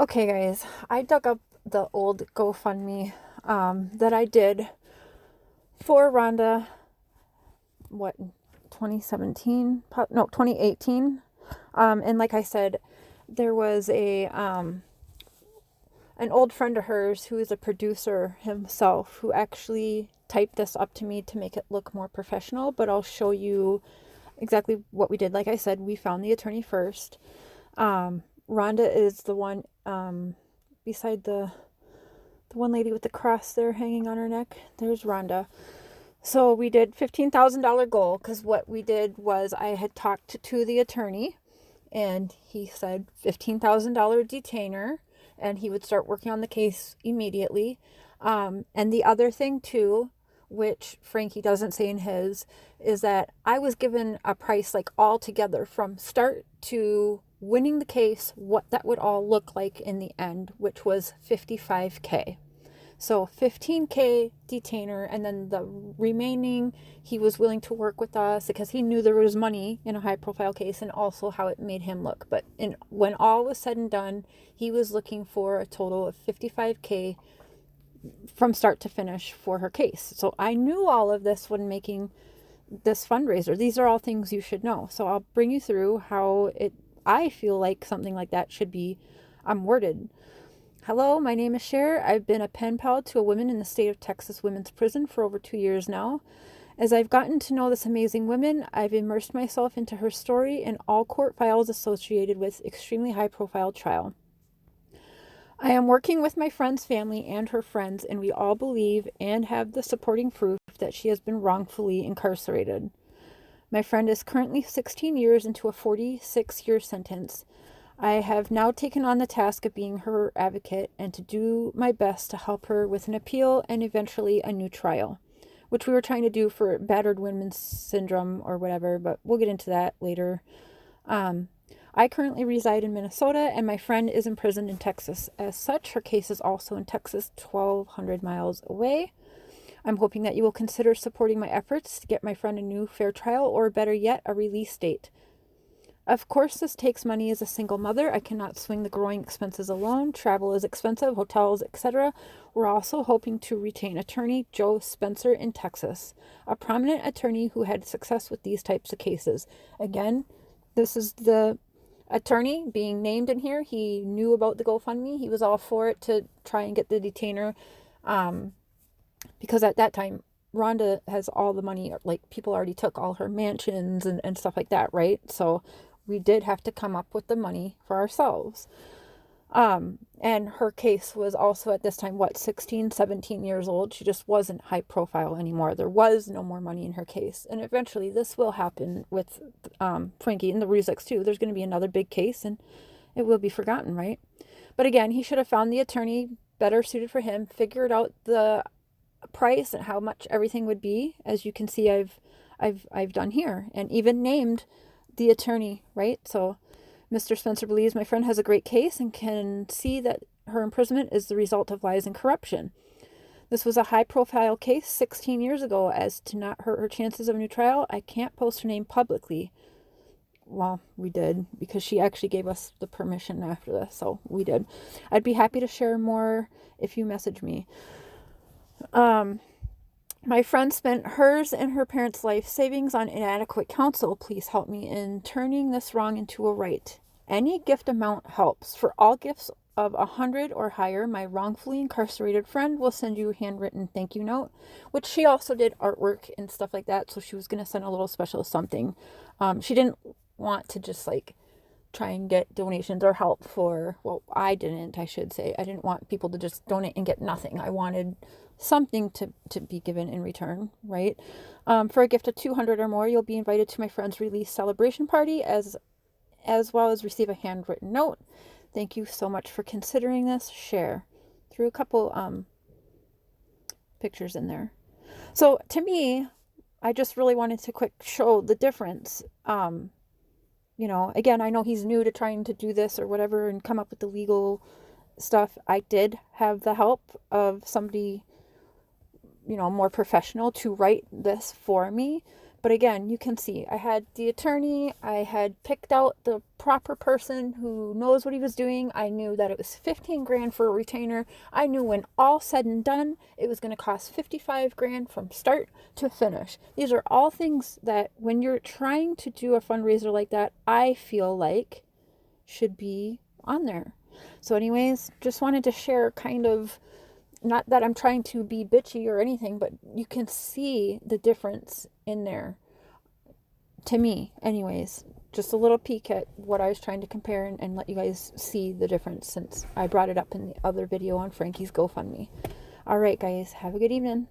Okay, guys, I dug up the old GoFundMe that I did for Rhonda, what, 2017? No, 2018. And like I said, there was an old friend of hers who is a producer himself who actually typed this up to me to make it look more professional, but I'll show you exactly what we did. Like I said, we found the attorney first. Rhonda is the one beside the one lady with the cross there hanging on her neck. There's Rhonda. So we did $15,000 goal because what we did was I had talked to the attorney and he said $15,000 detainer and he would start working on the case immediately. And the other thing too, which Frankie doesn't say in his, is that I was given a price like all together from start to winning the case, what that would all look like in the end, which was $55K. So $15K detainer, and then the remaining, he was willing to work with us because he knew there was money in a high profile case and also how it made him look. But when all was said and done, he was looking for a total of $55K from start to finish for her case. So I knew all of this when making this fundraiser. These are all things you should know. So I'll bring you through how I feel like something like that should be worded. Hello, my name is Cher. I've been a pen pal to a woman in the state of Texas Women's Prison for over 2 years now. As I've gotten to know this amazing woman, I've immersed myself into her story and all court files associated with extremely high-profile trial. I am working with my friend's family and her friends, and we all believe and have the supporting proof that she has been wrongfully incarcerated. My friend is currently 16 years into a 46-year sentence. I have now taken on the task of being her advocate and to do my best to help her with an appeal and eventually a new trial, which we were trying to do for battered women's syndrome or whatever, but we'll get into that later. I currently reside in Minnesota and my friend is imprisoned in Texas. As such, her case is also in Texas, 1,200 miles away. I'm hoping that you will consider supporting my efforts to get my friend a new fair trial or, better yet, a release date. Of course, this takes money as a single mother. I cannot swing the growing expenses alone. Travel is expensive, hotels, etc. We're also hoping to retain attorney Joe Spencer in Texas, a prominent attorney who had success with these types of cases. Again, this is the attorney being named in here. He knew about the GoFundMe. He was all for it to try and get the detainer because at that time, Rhonda has all the money, like people already took all her mansions and stuff like that, right? So we did have to come up with the money for ourselves. And her case was also at this time, 16, 17 years old. She just wasn't high profile anymore. There was no more money in her case. And eventually this will happen with Frankie and the Ruzeks too. There's going to be another big case and it will be forgotten, right? But again, he should have found the attorney better suited for him, figured out the price and how much everything would be. As you can see, I've done here and even named the attorney, right? So Mr. Spencer believes my friend has a great case and can see that her imprisonment is the result of lies and corruption. This was a high-profile case 16 years ago. As to not hurt her chances of a new trial, I can't post her name publicly. Well, we did because she actually gave us the permission after this, so we did. I'd be happy to share more if you message me. My friend spent hers and her parents' life savings on inadequate counsel. Please help me in turning this wrong into a right. Any gift amount helps. For all gifts of 100 or higher, my wrongfully incarcerated friend will send you a handwritten thank you note, which she also did artwork and stuff like that. So she was going to send a little special something. She didn't want to just like try and get donations or help for, well, I should say. I didn't want people to just donate and get nothing. I wanted something to be given in return, right? For a gift of 200 or more, you'll be invited to my friend's release celebration party as well as receive a handwritten note. Thank you so much for considering this. Share. Threw a couple pictures in there. So to me, I just really wanted to quick show the difference. Again, I know he's new to trying to do this or whatever and come up with the legal stuff. I did have the help of somebody, more professional to write this for me. But again, you can see I had the attorney, I had picked out the proper person who knows what he was doing. I knew that it was 15 grand for a retainer. I knew when all said and done, it was going to cost 55 grand from start to finish. These are all things that when you're trying to do a fundraiser like that, I feel like should be on there. So anyways, just wanted to share kind of, not that I'm trying to be bitchy or anything, but you can see the difference in there to me. Anyways, just a little peek at what I was trying to compare and let you guys see the difference since I brought it up in the other video on Frankie's GoFundMe. All right, guys, have a good evening.